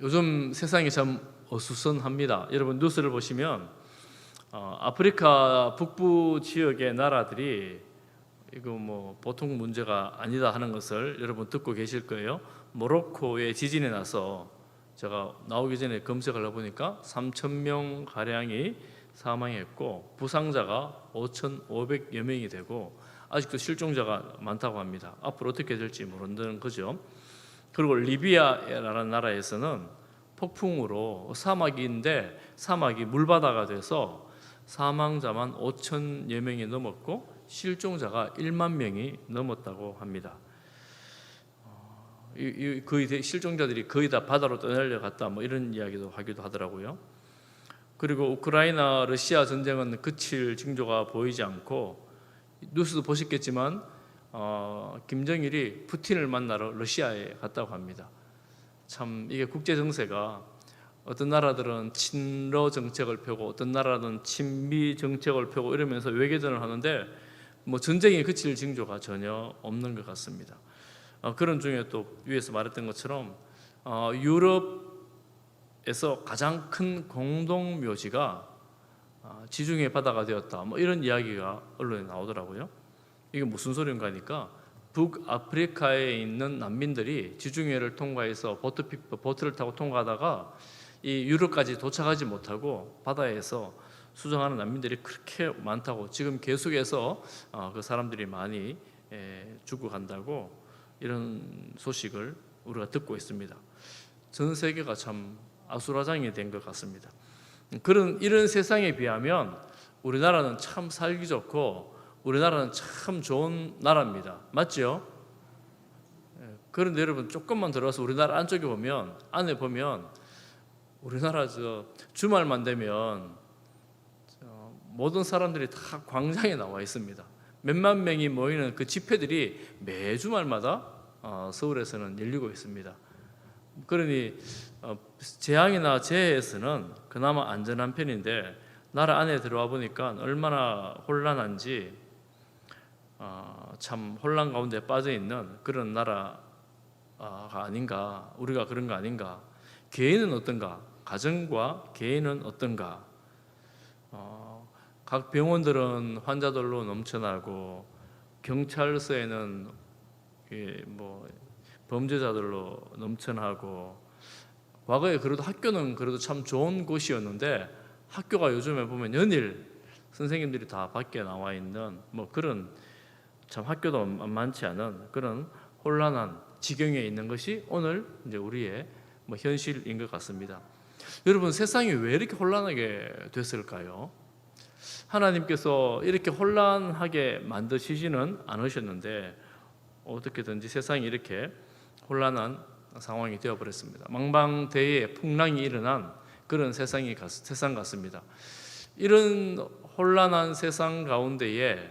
요즘 세상이 참 어수선합니다. 여러분 뉴스를 보시면 아프리카 북부 지역의 나라들이 이거 뭐 보통 문제가 아니다 하는 것을 여러분 듣고 계실 거예요. 모로코의 지진이 나서 제가 나오기 전에 검색을 해보니까 3,000명 가량이 사망했고 부상자가 5,500여 명이 되고 아직도 실종자가 많다고 합니다. 앞으로 어떻게 될지 모르는 거죠. 그리고 리비아라는 나라에서는 폭풍으로 사막인데 사막이 물바다가 돼서 사망자만 5,000여 명이 넘었고 실종자가 1만 명이 넘었다고 합니다. 거의 실종자들이 거의 다 바다로 떠내려갔다 뭐 이런 이야기도 하기도 하더라고요. 그리고 우크라이나 러시아 전쟁은 그칠 징조가 보이지 않고 뉴스도 보셨겠지만 김정일이 푸틴을 만나러 러시아에 갔다고 합니다. 참 이게 국제 정세가 어떤 나라들은 친러 정책을 펴고 어떤 나라는 친미 정책을 펴고 이러면서 외교전을 하는데 뭐 전쟁이 그칠 징조가 전혀 없는 것 같습니다. 그런 중에 또 위에서 말했던 것처럼 유럽에서 가장 큰 공동 묘지가 지중해 바다가 되었다. 뭐 이런 이야기가 언론에 나오더라고요. 이게 무슨 소린가 하니까 북아프리카에 있는 난민들이 지중해를 통과해서 보트를 타고 통과하다가 이 유럽까지 도착하지 못하고 바다에서 수정하는 난민들이 그렇게 많다고 지금 계속해서 그 사람들이 많이 죽어간다고 이런 소식을 우리가 듣고 있습니다. 전 세계가 참 아수라장이 된 것 같습니다. 이런 세상에 비하면 우리나라는 참 살기 좋고 우리나라는 참 좋은 나라입니다. 맞죠? 그런데 여러분 조금만 들어와서 우리나라 안쪽에 보면 안에 보면 우리나라 주말만 되면 모든 사람들이 다 광장에 나와 있습니다. 몇만 명이 모이는 그 집회들이 매 주말마다 서울에서는 열리고 있습니다. 그러니 재앙이나 재해에서는 그나마 안전한 편인데 나라 안에 들어와 보니까 얼마나 혼란한지 참 혼란 가운데 빠져 있는 그런 나라가 아닌가, 우리가 그런 거 아닌가. 개인은 어떤가, 가정과 개인은 어떤가. 각 병원들은 환자들로 넘쳐나고 경찰서에는 뭐 범죄자들로 넘쳐나고 과거에 그래도 학교는 그래도 참 좋은 곳이었는데 학교가 요즘에 보면 연일 선생님들이 다 밖에 나와 있는 뭐 그런 참 학교도 만만치 않은 그런 혼란한 지경에 있는 것이 오늘 이제 우리의 뭐 현실인 것 같습니다. 여러분 세상이 왜 이렇게 혼란하게 됐을까요? 하나님께서 이렇게 혼란하게 만드시지는 않으셨는데 어떻게든지 세상이 이렇게 혼란한 상황이 되어버렸습니다. 망방대해에 풍랑이 일어난 그런 세상 같습니다. 이런 혼란한 세상 가운데에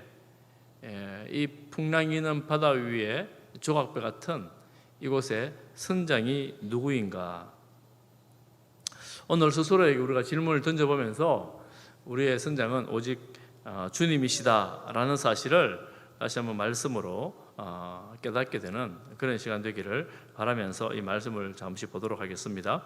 이 풍랑이 있는 바다 위에 조각배 같은 이곳에 선장이 누구인가? 오늘 스스로에게 우리가 질문을 던져보면서 우리의 선장은 오직 주님이시다라는 사실을 다시 한번 말씀으로 깨닫게 되는 그런 시간 되기를 바라면서 이 말씀을 잠시 보도록 하겠습니다.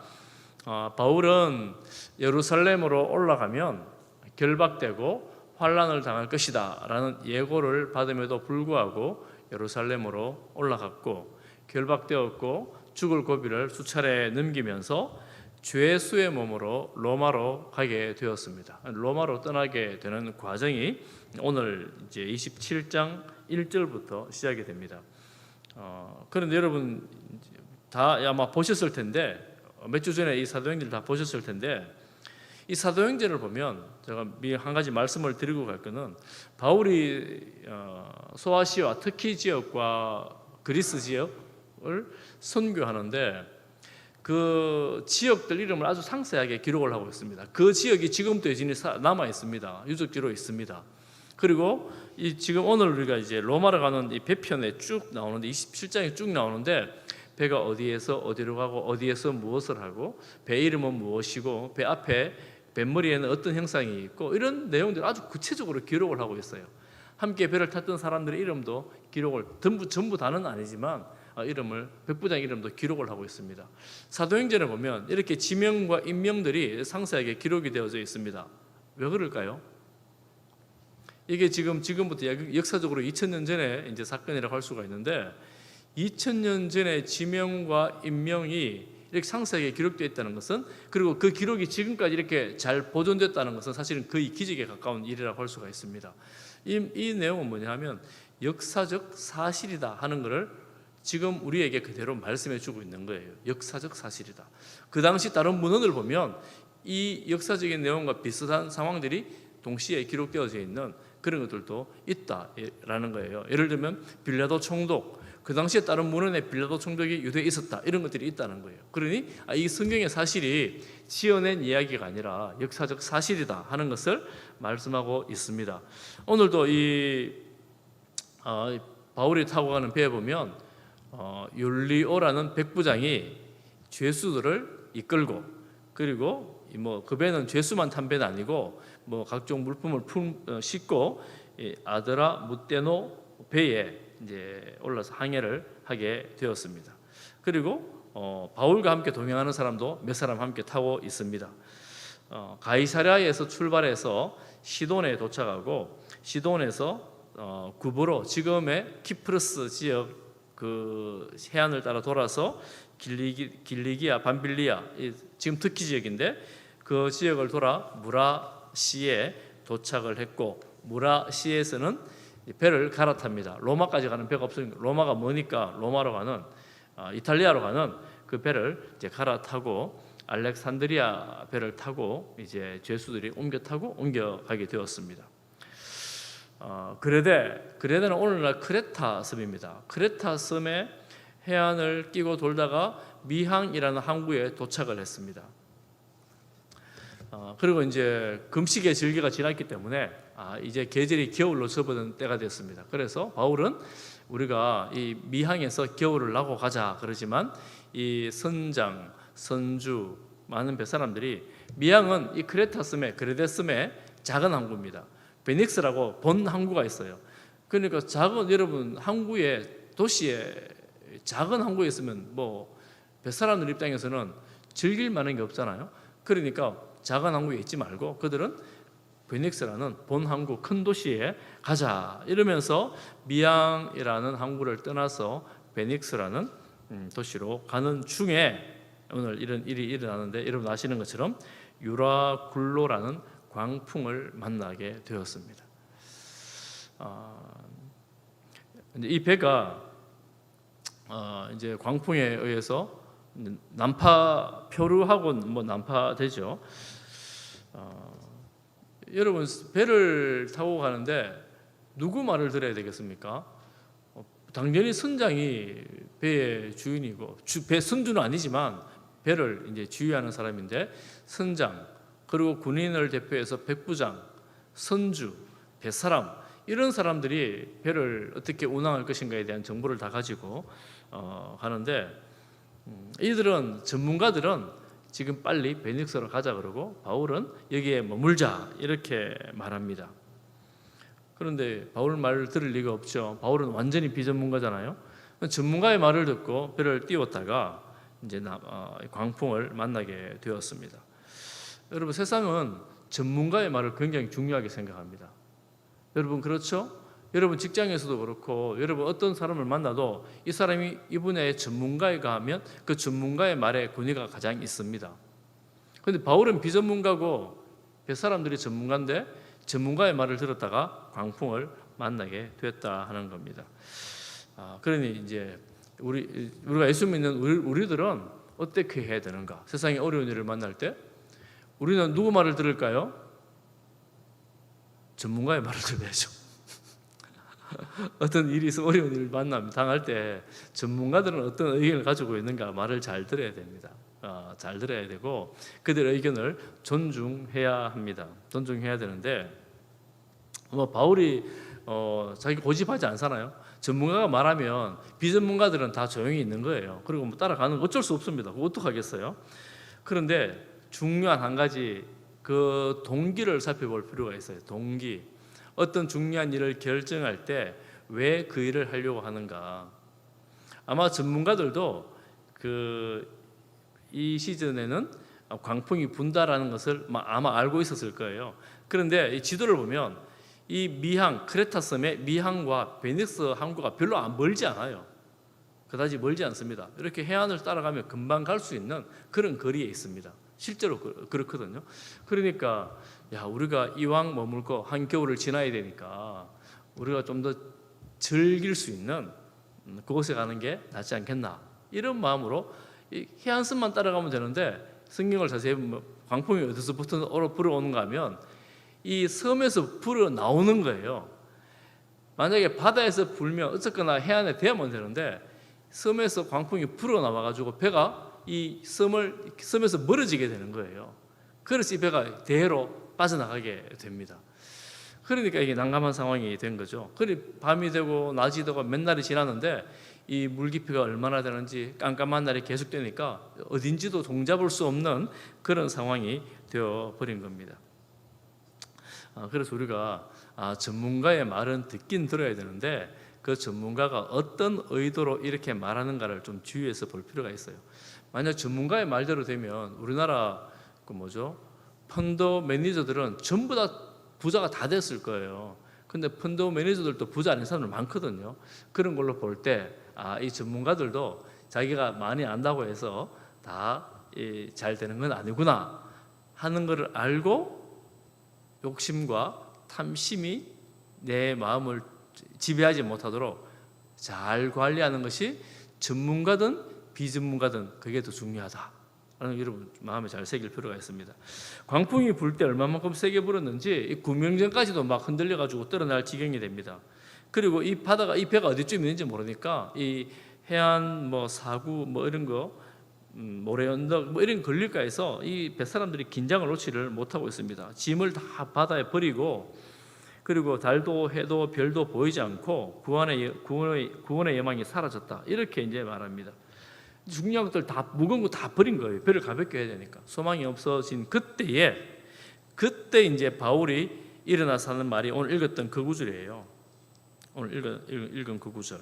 바울은 예루살렘으로 올라가면 결박되고 환난을 당할 것이다 라는 예고를 받음에도 불구하고 예루살렘으로 올라갔고 결박되었고 죽을 고비를 수차례 넘기면서 죄수의 몸으로 로마로 가게 되었습니다. 로마로 떠나게 되는 과정이 오늘 이제 27장 1절부터 시작이 됩니다. 그런데 여러분 다 아마 보셨을 텐데 몇 주 전에 이 사도행전을 다 보셨을 텐데 이 사도행전을 보면 제가 한 가지 말씀을 드리고 갈 거는 바울이 소아시아 터키 지역과 그리스 지역을 선교하는데 그 지역들 이름을 아주 상세하게 기록을 하고 있습니다. 그 지역이 지금도 여전히 남아 있습니다. 유적지로 있습니다. 그리고 지금 오늘 우리가 이제 로마로 가는 이 배편에 쭉 나오는데 27장에 쭉 나오는데 배가 어디에서 어디로 가고 어디에서 무엇을 하고 배 이름은 무엇이고 배 앞에 뱃머리에는 어떤 형상이 있고 이런 내용들을 아주 구체적으로 기록을 하고 있어요. 함께 배를 탔던 사람들의 이름도 기록을 전부 다는 아니지만 이름을 백부장 이름도 기록을 하고 있습니다. 사도행전에 보면 이렇게 지명과 인명들이 상세하게 기록이 되어져 있습니다. 왜 그럴까요? 이게 지금부터 역사적으로 2000년 전에 이제 사건이라고 할 수가 있는데 2000년 전에 지명과 인명이 이렇게 상세하게 기록되어 있다는 것은, 그리고 그 기록이 지금까지 이렇게 잘 보존됐다는 것은 사실은 거의 기적에 가까운 일이라고 할 수가 있습니다. 이 내용은 뭐냐면 역사적 사실이다 하는 것을 지금 우리에게 그대로 말씀해 주고 있는 거예요. 역사적 사실이다. 그 당시 다른 문헌을 보면 이 역사적인 내용과 비슷한 상황들이 동시에 기록되어져 있는 그런 것들도 있다라는 거예요. 예를 들면 빌라도 총독, 그 당시에 다른 문헌에 빌라도 총독이 유대에 있었다, 이런 것들이 있다는 거예요. 그러니 이 성경의 사실이 지어낸 이야기가 아니라 역사적 사실이다 하는 것을 말씀하고 있습니다. 오늘도 이 바울이 타고 가는 배에 보면 율리오라는 백부장이 죄수들을 이끌고, 그리고 그 배는 죄수만 탄 배는 아니고 각종 물품을 싣고 아드라 무테노 배에 이제 올라서 항해를 하게 되었습니다. 그리고 바울과 함께 동행하는 사람도 몇 사람 함께 타고 있습니다. 가이사랴에서 출발해서 시돈에 도착하고, 시돈에서 구브로, 지금의 키프로스 지역 그 해안을 따라 돌아서 길리기아, 밤빌리아, 지금 터키 지역인데 그 지역을 돌아 무라시에 도착을 했고, 무라시에서는 배를 갈아탑니다. 로마까지 가는 배가 없으니까, 로마가 머니까 로마로 가는, 이탈리아로 가는 그 배를 이제 갈아타고 알렉산드리아 배를 타고 이제 죄수들이 옮겨가게 되었습니다. 그레데는 오늘날 크레타 섬입니다. 크레타 섬의 해안을 끼고 돌다가 미항이라는 항구에 도착을 했습니다. 그리고 이제 금식의 절기가 지났기 때문에 이제 계절이 겨울로 접어든 때가 됐습니다. 그래서 바울은 우리가 이 미항에서 겨울을 나고 가자 그러지만 이 선장, 선주, 많은 뱃사람들이, 미항은 이 크레타 섬의, 그레데 섬의 작은 항구입니다. 베닉스라고 본 항구가 있어요. 그러니까 여러분 항구에, 도시에 작은 항구에 있으면 뱃사람들 입장에서는 즐길 만한 게 없잖아요. 그러니까 작은 항구에 있지 말고 그들은 베닉스라는 본 항구, 큰 도시에 가자 이러면서 미항이라는 항구를 떠나서 베닉스라는 도시로 가는 중에 오늘 이런 일이 일어나는데, 여러분 아시는 것처럼 유라굴로라는 광풍을 만나게 되었습니다. 이 배가 이제 광풍에 의해서 표류하고 난파되죠. 여러분 배를 타고 가는데 누구 말을 들어야 되겠습니까? 당연히 선장이 배의 주인이고, 배 선주는 아니지만 배를 이제 지휘하는 사람인데, 선장, 그리고 군인을 대표해서 백부장, 선주, 뱃사람, 이런 사람들이 배를 어떻게 운항할 것인가에 대한 정보를 다 가지고 가는데, 이들은, 전문가들은 지금 빨리 베닉스로 가자 그러고 바울은 여기에 머물자 이렇게 말합니다. 그런데 바울 말을 들을 리가 없죠. 바울은 완전히 비전문가잖아요. 전문가의 말을 듣고 배를 띄웠다가 이제 광풍을 만나게 되었습니다. 여러분 세상은 전문가의 말을 굉장히 중요하게 생각합니다. 여러분 그렇죠? 여러분 직장에서도 그렇고, 여러분 어떤 사람을 만나도 이 사람이 이분의 전문가이가 하면 그 전문가의 말에 권위가 가장 있습니다. 그런데 바울은 비전문가고 뱃사람들이 전문가인데 전문가의 말을 들었다가 광풍을 만나게 됐다 하는 겁니다. 그러니 이제 우리가 예수 믿는 우리들은 어떻게 해야 되는가? 세상에 어려운 일을 만날 때 우리는 누구 말을 들을까요? 전문가의 말을 들어야죠. 어떤 일이 있어, 어려운 일을 당할 때 전문가들은 어떤 의견을 가지고 있는가 말을 잘 들어야 됩니다. 잘 들어야 되고 그들의 의견을 존중해야 합니다. 존중해야 되는데 바울이 자기 고집하지 않잖아요. 전문가가 말하면 비전문가들은 다 조용히 있는 거예요. 그리고 따라가는 거 어쩔 수 없습니다. 그거 어떡하겠어요? 그런데 중요한 한 가지, 그 동기를 살펴볼 필요가 있어요. 동기. 어떤 중요한 일을 결정할 때 왜 그 일을 하려고 하는가? 아마 전문가들도 이 시즌에는 광풍이 분다라는 것을 아마 알고 있었을 거예요. 그런데 이 지도를 보면 이 미항, 크레타 섬의 미항과 베니스 항구가 별로 멀지 않아요. 그다지 멀지 않습니다. 이렇게 해안을 따라가면 금방 갈 수 있는 그런 거리에 있습니다. 실제로 그렇거든요. 그러니까 우리가 이왕 머물고 한겨울을 지나야 되니까 우리가 좀 더 즐길 수 있는 그곳에 가는 게 낫지 않겠나, 이런 마음으로 이 해안선만 따라가면 되는데, 성경을 자세히 보면 광풍이 어디서부터 불어오는가 하면 이 섬에서 불어 나오는 거예요. 만약에 바다에서 불면 어쨌거나 해안에 대면 되는데, 섬에서 광풍이 불어 나와가지고 배가 이 섬에서 멀어지게 되는 거예요. 그래서 이 배가 대해로 빠져나가게 됩니다. 그러니까 이게 난감한 상황이 된 거죠. 그래 밤이 되고 낮이 되고 몇 날이 지났는데 이 물 깊이가 얼마나 되는지 깜깜한 날이 계속되니까 어딘지도 종잡을 수 없는 그런 상황이 되어버린 겁니다. 그래서 우리가 전문가의 말은 듣긴 들어야 되는데, 그 전문가가 어떤 의도로 이렇게 말하는가를 좀 주의해서 볼 필요가 있어요. 만약 전문가의 말대로 되면 우리나라 펀드 매니저들은 전부 다 부자가 다 됐을 거예요. 근데 펀드 매니저들도 부자 아닌 사람들 많거든요. 그런 걸로 볼 때 이 전문가들도 자기가 많이 안다고 해서 다 잘 되는 건 아니구나 하는 것을 알고 욕심과 탐심이 내 마음을 지배하지 못하도록 잘 관리하는 것이 전문가든 비전문가든 그게 더 중요하다. 여러분 마음에 잘 새길 필요가 있습니다. 광풍이 불 때 얼마만큼 세게 불었는지 구명정까지도 막 흔들려가지고 떨어날 지경이 됩니다. 그리고 이 배가 어디쯤 있는지 모르니까 이 해안 사구 이런 거 모래언덕 이런 걸릴까 해서 이 뱃사람들이 긴장을 놓지를 못하고 있습니다. 짐을 다 바다에 버리고, 그리고 달도 해도 별도 보이지 않고 구원의 여망이 사라졌다, 이렇게 이제 말합니다. 중요한 것들 다 무거운 거 다 버린 거예요. 배를 가볍게 해야 되니까. 소망이 없어진 그때 이제 바울이 일어나서 하는 말이 오늘 읽었던 그 구절이에요. 오늘 읽은 그 구절.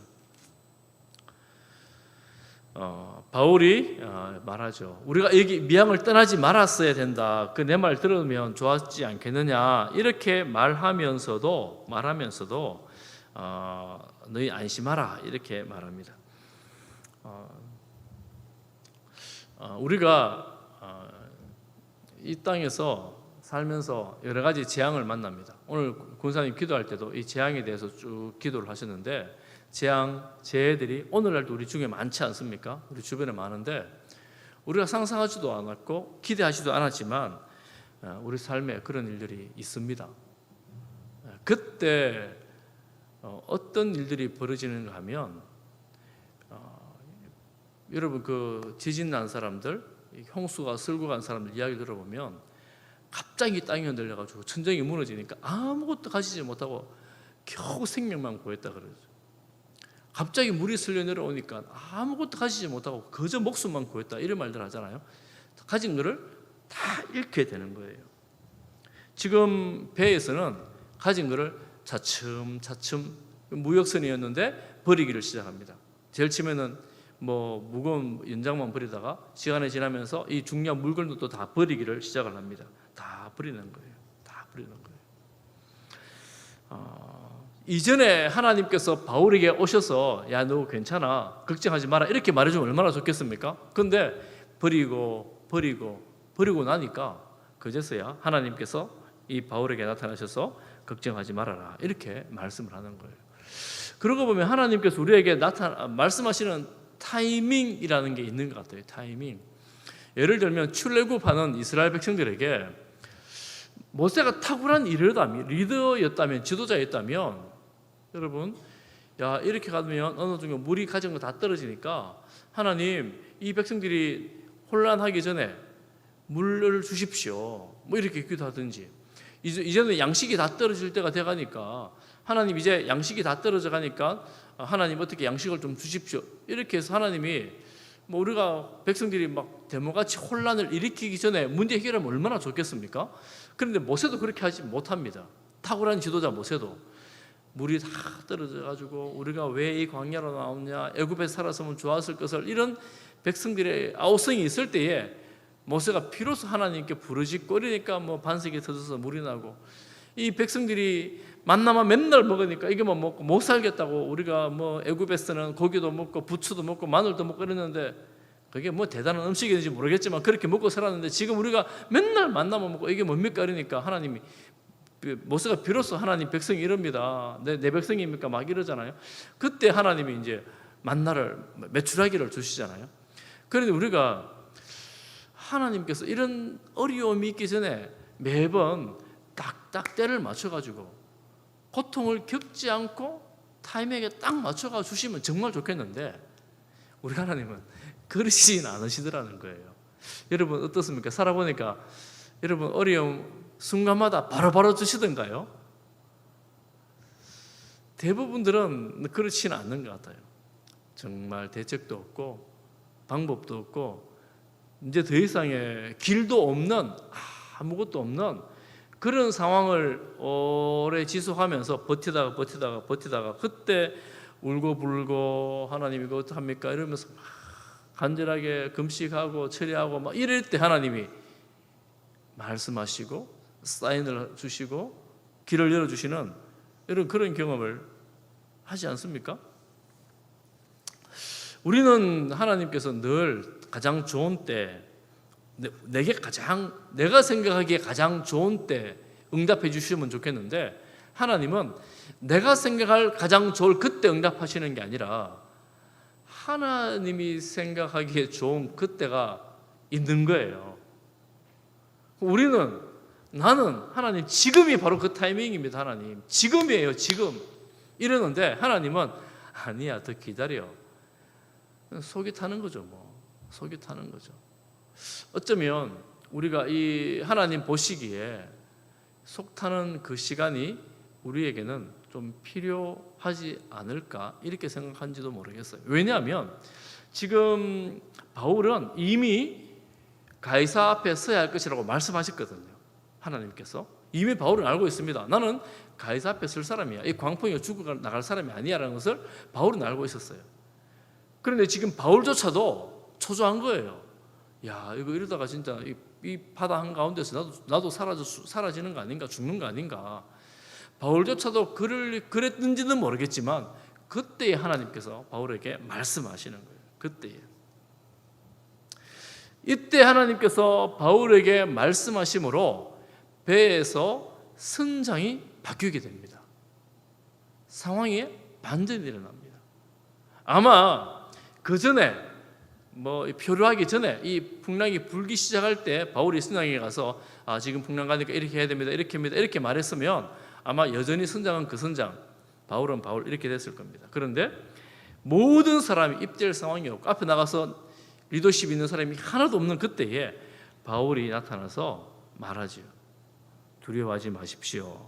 바울이 말하죠. 우리가 여기 미항을 떠나지 말았어야 된다. 그 내 말 들으면 좋았지 않겠느냐. 이렇게 말하면서도 너희 안심하라, 이렇게 말합니다. 우리가 이 땅에서 살면서 여러 가지 재앙을 만납니다. 오늘 권사님 기도할 때도 이 재앙에 대해서 쭉 기도를 하셨는데, 재해들이 오늘날도 우리 중에 많지 않습니까? 우리 주변에 많은데 우리가 상상하지도 않았고 기대하지도 않았지만 우리 삶에 그런 일들이 있습니다. 그때 어떤 일들이 벌어지는가 하면 여러분 지진 난 사람들, 홍수가 쓸고 간 사람들 이야기 들어보면 갑자기 땅이 흔들려가지고 천정이 무너지니까 아무것도 가지지 못하고 겨우 생명만 구했다 그러죠. 갑자기 물이 쓸려 내려오니까 아무것도 가지지 못하고 그저 목숨만 구했다, 이런 말들 하잖아요. 가진 거를 다 잃게 되는 거예요. 지금 배에서는 가진 거를 차츰차츰 무역선이었는데 버리기를 시작합니다. 제일 처음에는 무거운 연장만 버리다가 시간이 지나면서 이 중요한 물건들도 다 버리기를 시작을 합니다. 다 버리는 거예요. 이전에 하나님께서 바울에게 오셔서 너 괜찮아, 걱정하지 마라, 이렇게 말해주면 얼마나 좋겠습니까? 근데 버리고 나니까 그제서야 하나님께서 이 바울에게 나타나셔서 걱정하지 말아라, 이렇게 말씀을 하는 거예요. 그러고 보면 하나님께서 우리에게 말씀하시는 타이밍이라는 게 있는 것 같아요. 타이밍. 예를 들면 출애굽하는 이스라엘 백성들에게 모세가 탁월한 리더였다면, 지도자였다면, 여러분 이렇게 가면 어느 정도 물이 가진 거 다 떨어지니까 하나님, 이 백성들이 혼란하기 전에 물을 주십시오, 이렇게 기도하든지, 이제는 양식이 다 떨어질 때가 돼가니까 하나님, 이제 양식이 다 떨어져 가니까 하나님 어떻게 양식을 좀 주십시오, 이렇게 해서 하나님이 우리가 백성들이 막 데모같이 혼란을 일으키기 전에 문제 해결하면 얼마나 좋겠습니까? 그런데 모세도 그렇게 하지 못합니다. 탁월한 지도자 모세도 물이 다 떨어져 가지고 우리가 왜 이 광야로 나오냐, 애굽에 살았으면 좋았을 것을, 이런 백성들의 아우성이 있을 때에 모세가 비로소 하나님께 부르짖고, 이러니까 뭐 반석이 터져서 물이 나고, 이 백성들이 만나만 맨날 먹으니까 이게 뭐 먹고 못 살겠다고, 우리가 뭐 애굽에서는 고기도 먹고 부추도 먹고 마늘도 먹고 이랬는데 그게 뭐 대단한 음식인지 모르겠지만 그렇게 먹고 살았는데, 지금 우리가 맨날 만나만 먹고 이게 뭡니까? 이러니까 하나님이, 모세가 비로소 하나님 백성이 이럽니다, 내 백성입니까? 막 이러잖아요. 그때 하나님이 이제 만나를, 메추라기를 주시잖아요. 그런데 우리가 하나님께서 이런 어려움이 있기 전에 매번 딱딱 때를 맞춰가지고 고통을 겪지 않고 타이밍에 딱 맞춰가 주시면 정말 좋겠는데, 우리 하나님은 그러시진 않으시더라는 거예요. 여러분 어떻습니까? 살아보니까 여러분 어려움 순간마다 바로바로 주시던가요? 대부분들은 그렇지는 않는 것 같아요. 정말 대책도 없고 방법도 없고 이제 더 이상의 길도 없는, 아무것도 없는 그런 상황을 오래 지속하면서 버티다가 그때 울고불고 하나님 이거 어떡합니까? 이러면서 막 간절하게 금식하고 철야하고 막 이럴 때 하나님이 말씀하시고 사인을 주시고 길을 열어주시는 이런 그런 경험을 하지 않습니까? 우리는 하나님께서 늘 가장 좋은 때, 내가 생각하기에 가장 좋은 때 응답해 주시면 좋겠는데, 하나님은 내가 생각할 가장 좋을 그때 응답하시는 게 아니라 하나님이 생각하기에 좋은 그때가 있는 거예요. 나는 하나님 지금이 바로 그 타이밍입니다. 하나님 지금이에요, 지금 이러는데 하나님은 아니야, 더 기다려. 속이 타는 거죠. 속이 타는 거죠. 어쩌면 우리가 이 하나님 보시기에 속 타는 그 시간이 우리에게는 좀 필요하지 않을까, 이렇게 생각한지도 모르겠어요. 왜냐하면 지금 바울은 이미 가이사 앞에 서야 할 것이라고 말씀하셨거든요. 하나님께서 이미 바울은 알고 있습니다. 나는 가이사 앞에 설 사람이야, 이 광풍에 죽어 나갈 사람이 아니야라는 것을 바울은 알고 있었어요. 그런데 지금 바울조차도 초조한 거예요. 야, 이거 이러다가 진짜 이 바다 한가운데서 나도 사라지는 거 아닌가, 죽는 거 아닌가. 바울조차도 그랬는지는 모르겠지만 그때에 하나님께서 바울에게 말씀하시는 거예요. 그때에. 이때 하나님께서 바울에게 말씀하심으로 배에서 선장이 바뀌게 됩니다. 상황이 반전이 일어납니다. 아마 그 전에 표류하기 전에 이 풍랑이 불기 시작할 때 바울이 선장에게 가서 지금 풍랑 가니까 이렇게 해야 됩니다, 이렇게 합니다, 이렇게 말했으면 아마 여전히 선장은 그 선장, 바울은 바울 이렇게 됐을 겁니다. 그런데 모든 사람이 입대할 상황이었고 앞에 나가서 리더십 있는 사람이 하나도 없는 그때에 바울이 나타나서 말하지요. 두려워하지 마십시오.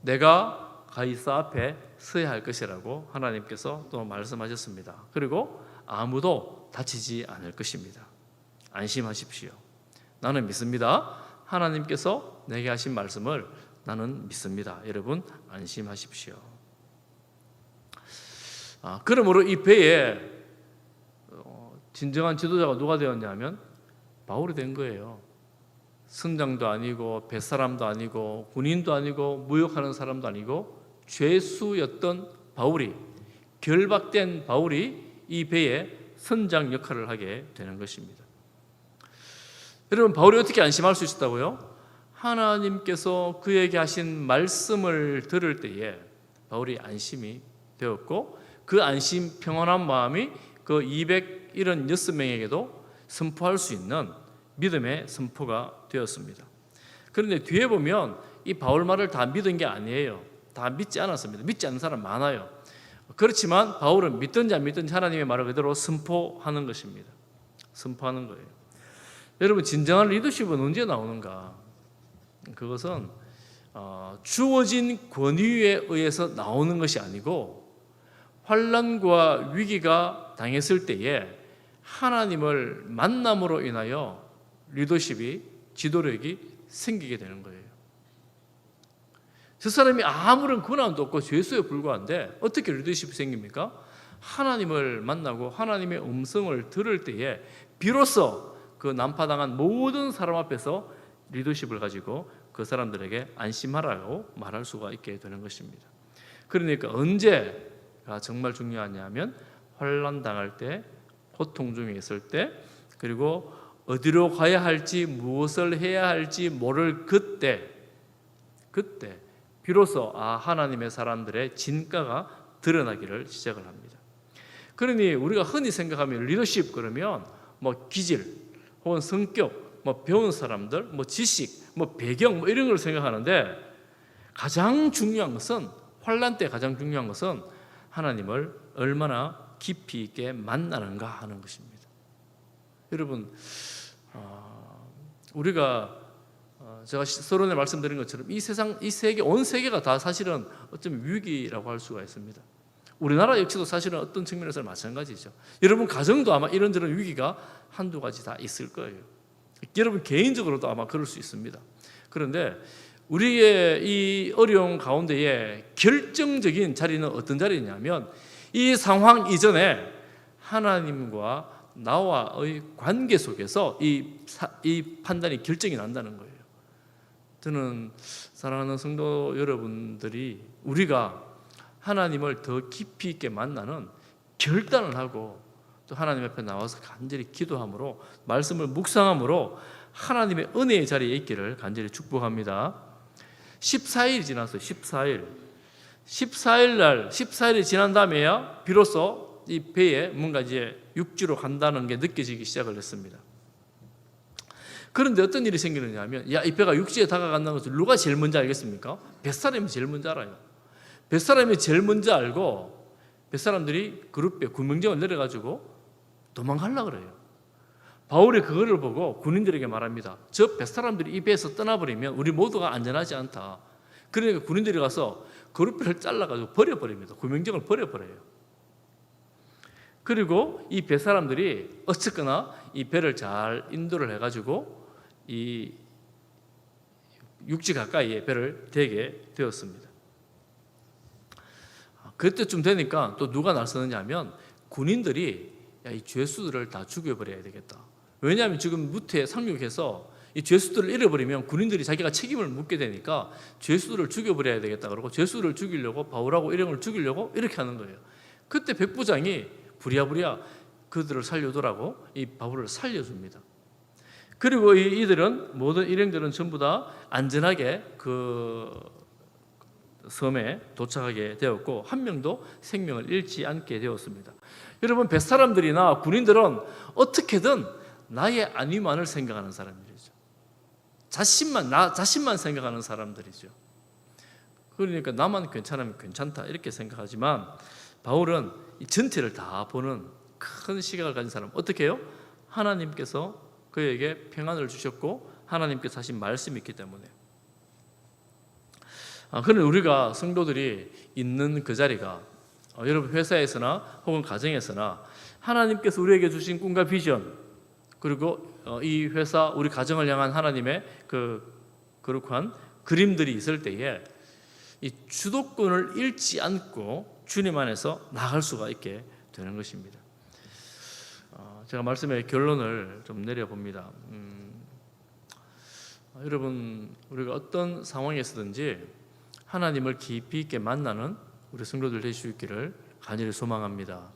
내가 가이사 앞에 서야 할 것이라고 하나님께서 또 말씀하셨습니다. 그리고 아무도 다치지 않을 것입니다. 안심하십시오. 나는 믿습니다. 하나님께서 내게 하신 말씀을 나는 믿습니다. 여러분 안심하십시오. 그러므로 이 배에 진정한 지도자가 누가 되었냐면 바울이 된 거예요. 선장도 아니고 뱃사람도 아니고 군인도 아니고 무역하는 사람도 아니고 죄수였던 바울이, 결박된 바울이 이 배에 선장 역할을 하게 되는 것입니다. 여러분 바울이 어떻게 안심할 수 있었다고요? 하나님께서 그에게 하신 말씀을 들을 때에 바울이 안심이 되었고 그 안심 평안한 마음이 그 276명에게도 선포할 수 있는 믿음의 선포가 되었습니다. 그런데 뒤에 보면 이 바울 말을 다 믿은 게 아니에요. 다 믿지 않았습니다. 믿지 않는 사람 많아요. 그렇지만 바울은 믿든지 안 믿든지 하나님의 말을 그대로 선포하는 것입니다. 선포하는 거예요. 여러분 진정한 리더십은 언제 나오는가? 그것은 주어진 권위에 의해서 나오는 것이 아니고 환난과 위기가 당했을 때에 하나님을 만남으로 인하여 리더십이, 지도력이 생기게 되는 거예요. 저 사람이 아무런 권한도 없고 죄수에 불과한데 어떻게 리더십이 생깁니까? 하나님을 만나고 하나님의 음성을 들을 때에 비로소 그 난파당한 모든 사람 앞에서 리더십을 가지고 그 사람들에게 안심하라고 말할 수가 있게 되는 것입니다. 그러니까 언제가 정말 중요하냐면 환난 당할 때, 고통 중에 있을 때, 그리고 어디로 가야 할지 무엇을 해야 할지 모를 그때 비로소 하나님의 사람들의 진가가 드러나기를 시작을 합니다. 그러니 우리가 흔히 생각하면 리더십 그러면 뭐 기질 혹은 성격, 뭐 배운 사람들, 뭐 지식, 뭐 배경 뭐 이런 걸 생각하는데 가장 중요한 것은 환난 때 가장 중요한 것은 하나님을 얼마나 깊이 있게 만나는가 하는 것입니다. 여러분, 우리가 제가 서론에 말씀드린 것처럼 이 세상, 이 세계, 온 세계가 다 사실은 어쩌면 위기라고 할 수가 있습니다. 우리나라 역시도 사실은 어떤 측면에서 마찬가지죠. 여러분 가정도 아마 이런저런 위기가 한두 가지 다 있을 거예요. 여러분 개인적으로도 아마 그럴 수 있습니다. 그런데 우리의 이 어려운 가운데에 결정적인 자리는 어떤 자리냐면 이 상황 이전에 하나님과 나와의 관계 속에서 이 판단이 결정이 난다는 거예요. 저는 사랑하는 성도 여러분들이 우리가 하나님을 더 깊이 있게 만나는 결단을 하고 또 하나님 앞에 나와서 간절히 기도함으로 말씀을 묵상함으로 하나님의 은혜의 자리에 있기를 간절히 축복합니다. 14일이 지났어요. 14일이 지난 다음에야 비로소 이 배에 뭔가 이제 육지로 간다는 게 느껴지기 시작을 했습니다. 그런데 어떤 일이 생기느냐 하면 이 배가 육지에 다가간다는 것을 누가 제일 먼저 알겠습니까? 뱃사람이 제일 먼저 알아요. 뱃사람이 제일 먼저 알고 뱃사람들이 그룹에 구명정을 내려가지고 도망가려고 그래요. 바울이 그거를 보고 군인들에게 말합니다. 저 뱃사람들이 이 배에서 떠나버리면 우리 모두가 안전하지 않다. 그러니까 군인들이 가서 그룹배를 잘라가지고 버려버립니다. 구명정을 버려버려요. 그리고 이 뱃사람들이 어쨌거나 이 배를 잘 인도를 해가지고 이 육지 가까이에 배를 대게 되었습니다. 그때쯤 되니까 또 누가 나서느냐 하면 군인들이 이 죄수들을 다 죽여버려야 되겠다. 왜냐하면 지금 무태에 상륙해서 이 죄수들을 잃어버리면 군인들이 자기가 책임을 묻게 되니까 죄수들을 죽여버려야 되겠다 그러고 죄수를 죽이려고 바울하고 일행을 죽이려고 이렇게 하는 거예요. 그때 백부장이 부랴부랴 그들을 살려두라고 이 바울을 살려줍니다. 그리고 이들은 모든 일행들은 전부 다 안전하게 그 섬에 도착하게 되었고 한 명도 생명을 잃지 않게 되었습니다. 여러분 뱃사람들이나 군인들은 어떻게든 나의 안위만을 생각하는 사람들이죠. 나 자신만 생각하는 사람들이죠. 그러니까 나만 괜찮으면 괜찮다 이렇게 생각하지만 바울은 이 전체를 다 보는 큰 시각을 가진 사람. 어떻게 해요? 하나님께서 그에게 평안을 주셨고 하나님께서 하신 말씀이 있기 때문에. 그런데 우리가 성도들이 있는 그 자리가 여러분 회사에서나 혹은 가정에서나 하나님께서 우리에게 주신 꿈과 비전 그리고 이 회사 우리 가정을 향한 하나님의 그 거룩한 그림들이 있을 때에 이 주도권을 잃지 않고 주님 안에서 나갈 수가 있게 되는 것입니다. 제가 말씀의 결론을 좀 내려봅니다. 여러분 우리가 어떤 상황에서든지 하나님을 깊이 있게 만나는 우리 성도들 되실 수 있기를 간절히 소망합니다.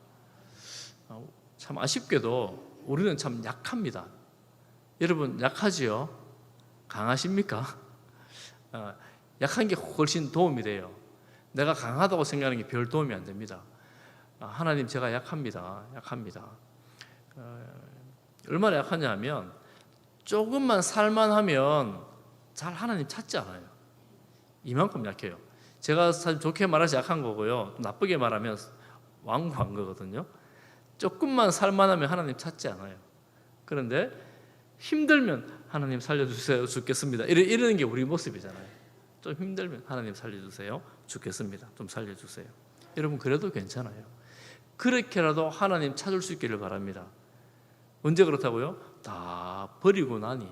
참 아쉽게도 우리는 참 약합니다. 여러분 약하지요? 강하십니까? 약한 게 훨씬 도움이 돼요. 내가 강하다고 생각하는 게 별 도움이 안 됩니다. 하나님 제가 약합니다. 얼마나 약하냐 하면 조금만 살만하면 잘 하나님 찾지 않아요. 이만큼 약해요. 제가 사실 좋게 말해서 약한 거고요. 나쁘게 말하면 완고한 거거든요. 조금만 살만하면 하나님 찾지 않아요. 그런데 힘들면 하나님 살려주세요. 죽겠습니다. 이러는 게 우리 모습이잖아요. 좀 힘들면 하나님 살려주세요. 죽겠습니다. 좀 살려주세요. 여러분 그래도 괜찮아요. 그렇게라도 하나님 찾을 수 있기를 바랍니다. 언제 그렇다고요? 다 버리고 나니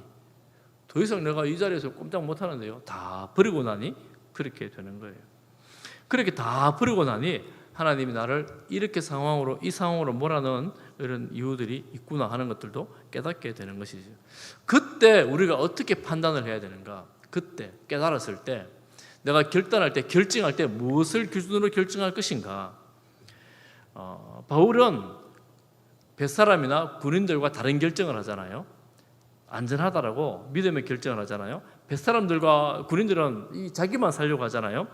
더 이상 내가 이 자리에서 꼼짝 못하는데요. 다 버리고 나니 그렇게 되는 거예요. 그렇게 다 버리고 나니 하나님이 나를 이렇게 상황으로 이 상황으로 몰아넣은 이런 이유들이 있구나 하는 것들도 깨닫게 되는 것이죠. 그때 우리가 어떻게 판단을 해야 되는가? 그때 깨달았을 때 내가 결단할 때 결정할 때 무엇을 기준으로 결정할 것인가? 바울은 벳사람이나 군인들과 다른 결정을 하잖아요. 안전하다라고 믿음의 결정을 하잖아요. 벳사람들과 군인들은 자기만 살려고 하잖아요.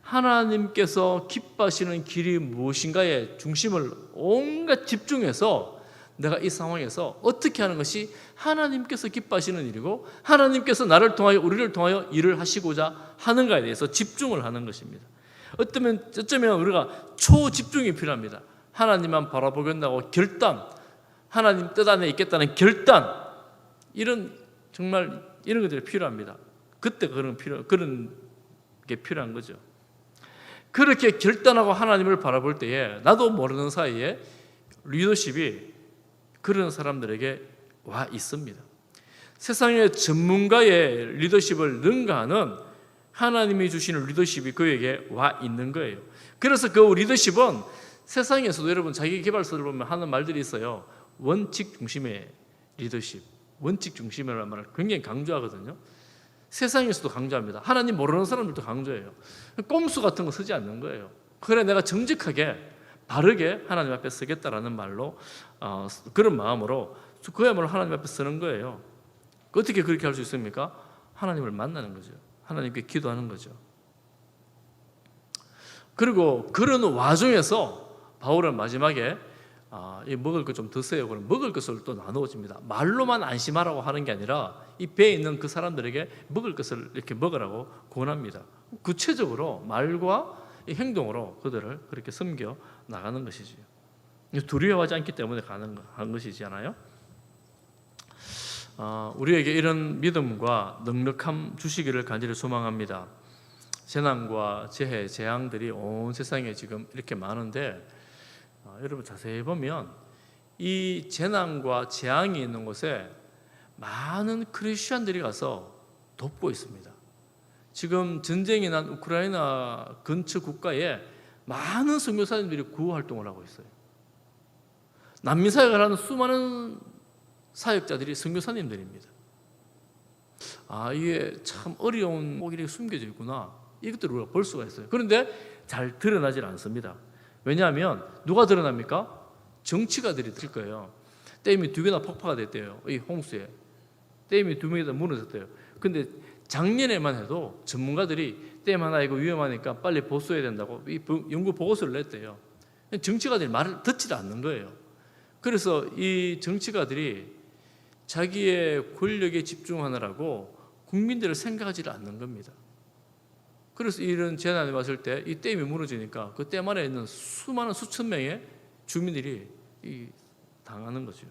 하나님께서 기뻐하시는 길이 무엇인가에 중심을 온갖 집중해서 내가 이 상황에서 어떻게 하는 것이 하나님께서 기뻐하시는 일이고 하나님께서 나를 통하여 우리를 통하여 일을 하시고자 하는가에 대해서 집중을 하는 것입니다. 어쩌면 우리가 초집중이 필요합니다. 하나님만 바라보겠다고 결단, 하나님 뜻 안에 있겠다는 결단, 정말 이런 것들이 필요합니다. 그때 그런 게 필요한 거죠. 그렇게 결단하고 하나님을 바라볼 때에 나도 모르는 사이에 리더십이 그런 사람들에게 와 있습니다. 세상의 전문가의 리더십을 능가하는 하나님이 주시는 리더십이 그에게 와 있는 거예요. 그래서 그 리더십은 세상에서도 여러분 자기 개발서를 보면 하는 말들이 있어요. 원칙 중심의 리더십, 원칙 중심이라는 말을 굉장히 강조하거든요. 세상에서도 강조합니다. 하나님 모르는 사람들도 강조해요. 꼼수 같은 거 쓰지 않는 거예요. 그래 내가 정직하게 바르게 하나님 앞에 서겠다라는 말로 그런 마음으로 그야말로 하나님 앞에 서는 거예요. 어떻게 그렇게 할 수 있습니까? 하나님을 만나는 거죠. 하나님께 기도하는 거죠. 그리고 그런 와중에서 바울은 마지막에 이 먹을 것 좀 드세요. 그럼 먹을 것을 또 나누어집니다. 말로만 안심하라고 하는 게 아니라 이 배에 있는 그 사람들에게 먹을 것을 이렇게 먹으라고 권합니다. 구체적으로 말과 이 행동으로 그들을 그렇게 섬겨 나가는 것이지요. 두려워하지 않기 때문에 가는 것이잖아요. 우리에게 이런 믿음과 넉넉함 주시기를 간절히 소망합니다. 재난과 재해, 재앙들이 온 세상에 지금 이렇게 많은데 여러분 자세히 보면 이 재난과 재앙이 있는 곳에 많은 크리스천들이 가서 돕고 있습니다. 지금 전쟁이 난 우크라이나 근처 국가에 많은 선교사님들이 구호 활동을 하고 있어요. 난민 사역을 하는 수많은 사역자들이 선교사님들입니다. 이게 참 어려운 목이 숨겨져 있구나. 이것들을 우리가 볼 수가 있어요. 그런데 잘 드러나질 않습니다. 왜냐하면 누가 드러납니까? 정치가들이 들 거예요. 댐이 2개나 폭파가 됐대요. 이 홍수에. 댐이 2개나 무너졌대요. 근데 작년에만 해도 전문가들이 댐 하나 이거 위험하니까 빨리 보수해야 된다고 이 연구 보고서를 냈대요. 정치가들이 말을 듣지 않는 거예요. 그래서 이 정치가들이 자기의 권력에 집중하느라고 국민들을 생각하지 않는 겁니다. 그래서 이런 재난이 왔을 때 이 댐이 무너지니까 그 댐 안에 있는 수많은 수천 명의 주민들이 당하는 거죠.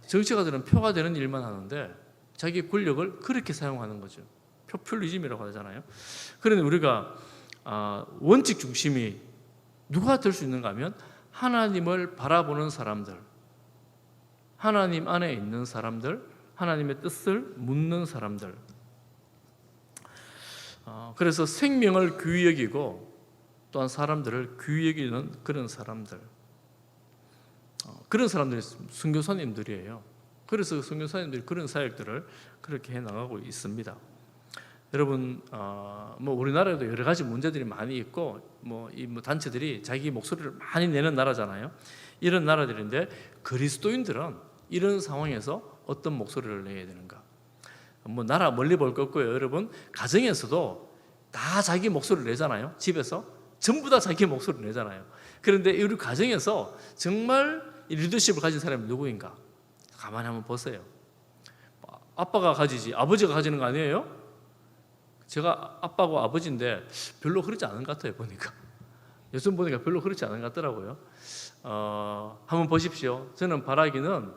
정치가들은 표가 되는 일만 하는데 자기 권력을 그렇게 사용하는 거죠. 포퓰리즘이라고 하잖아요. 그런데 우리가 원칙 중심이 누가 될 수 있는가 하면 하나님을 바라보는 사람들, 하나님 안에 있는 사람들, 하나님의 뜻을 묻는 사람들. 그래서 생명을 귀히 여기고 또한 사람들을 귀히 여기는 그런 사람들, 그런 사람들이 선교사님들이에요. 그래서 선교사님들이 그런 사역들을 그렇게 해나가고 있습니다. 여러분, 우리나라에도 여러 가지 문제들이 많이 있고 이 단체들이 자기 목소리를 많이 내는 나라잖아요. 이런 나라들인데 그리스도인들은 이런 상황에서 어떤 목소리를 내야 되는가? 나라 멀리 볼 거 없고요. 여러분, 가정에서도 다 자기 목소리를 내잖아요. 집에서 전부 다 자기 목소리를 내잖아요. 그런데 우리 가정에서 정말 리더십을 가진 사람이 누구인가? 가만히 한번 보세요. 아빠가 가지지 아버지가 가지는 거 아니에요? 제가 아빠고 아버지인데 별로 그렇지 않은 것 같아요. 보니까 요즘 보니까 별로 그렇지 않은 것 같더라고요. 한번 보십시오. 저는 바라기는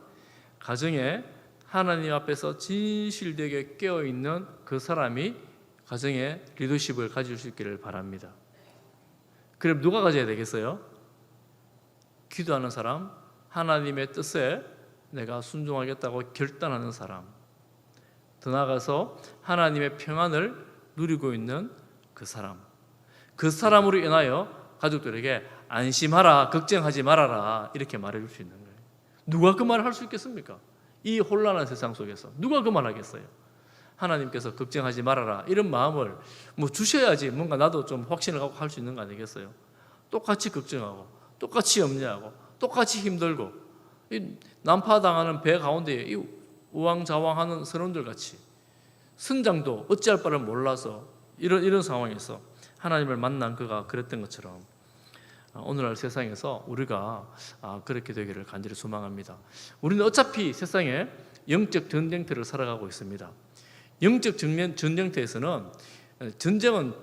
가정에 하나님 앞에서 진실되게 깨어있는 그 사람이 가정에 리더십을 가질 수 있기를 바랍니다. 그럼 누가 가져야 되겠어요? 기도하는 사람, 하나님의 뜻에 내가 순종하겠다고 결단하는 사람, 더 나아가서 하나님의 평안을 누리고 있는 그 사람으로 인하여 가족들에게 안심하라, 걱정하지 말아라 이렇게 말해줄 수 있는 거예요. 누가 그 말을 할 수 있겠습니까? 이 혼란한 세상 속에서 누가 그 말 하겠어요? 하나님께서 걱정하지 말아라 이런 마음을 뭐 주셔야지 뭔가 나도 좀 확신을 갖고 할 수 있는 거 아니겠어요? 똑같이 걱정하고 똑같이 염려하고 똑같이 힘들고 이 난파당하는 배 가운데 이 우왕좌왕하는 선원들 같이 선장도 어찌할 바를 몰라서 이런 상황에서 하나님을 만난 그가 그랬던 것처럼 오늘날 세상에서 우리가 그렇게 되기를 간절히 소망합니다. 우리는 어차피 세상에 영적 전쟁터를 살아가고 있습니다. 영적 전쟁터에서는 전쟁은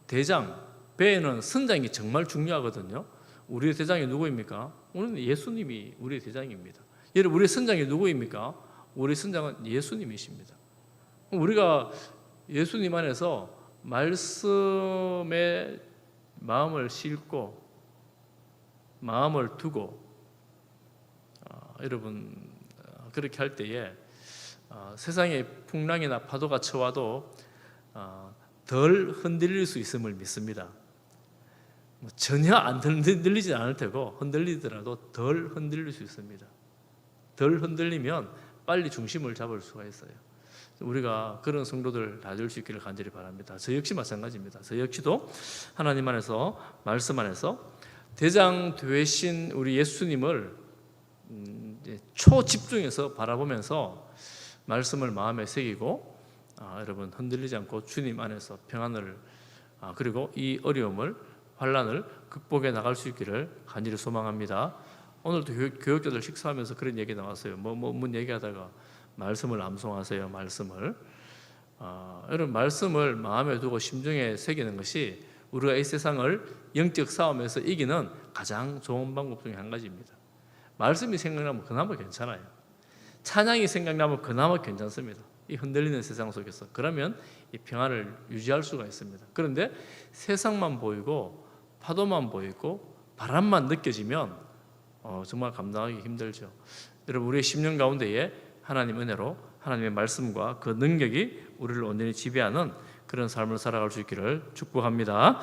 대장, 배에는 선장이 정말 중요하거든요. 우리의 대장이 누구입니까? 우리는 예수님이 우리의 대장입니다. 여러분, 우리의 선장이 누구입니까? 우리의 선장은 예수님이십니다. 우리가 예수님 안에서 말씀에 마음을 싣고 마음을 두고 여러분 그렇게 할 때에 세상의 풍랑이나 파도가 쳐와도 덜 흔들릴 수 있음을 믿습니다. 전혀 안 흔들리지 않을 테고 흔들리더라도 덜 흔들릴 수 있습니다. 덜 흔들리면 빨리 중심을 잡을 수가 있어요. 우리가 그런 성도들 다 될 수 있기를 간절히 바랍니다. 저 역시 마찬가지입니다. 저 역시도 하나님 안에서 말씀 안에서 대장 되신 우리 예수님을 초집중해서 바라보면서 말씀을 마음에 새기고 여러분 흔들리지 않고 주님 안에서 평안을 그리고 이 어려움을 환난을 극복해 나갈 수 있기를 간절히 소망합니다. 오늘도 교육자들 식사하면서 그런 얘기 나왔어요. 뭔 얘기하다가 말씀을 암송하세요. 말씀을 여러분 말씀을 마음에 두고 심중에 새기는 것이 우리가 이 세상을 영적 싸움에서 이기는 가장 좋은 방법 중에 한 가지입니다. 말씀이 생각나면 그나마 괜찮아요. 찬양이 생각나면 그나마 괜찮습니다. 이 흔들리는 세상 속에서 그러면 이 평안을 유지할 수가 있습니다. 그런데 세상만 보이고 파도만 보이고 바람만 느껴지면 정말 감당하기 힘들죠. 여러분 우리의 심령 가운데에 하나님 은혜로 하나님의 말씀과 그 능력이 우리를 온전히 지배하는 그런 삶을 살아갈 수 있기를 축복합니다.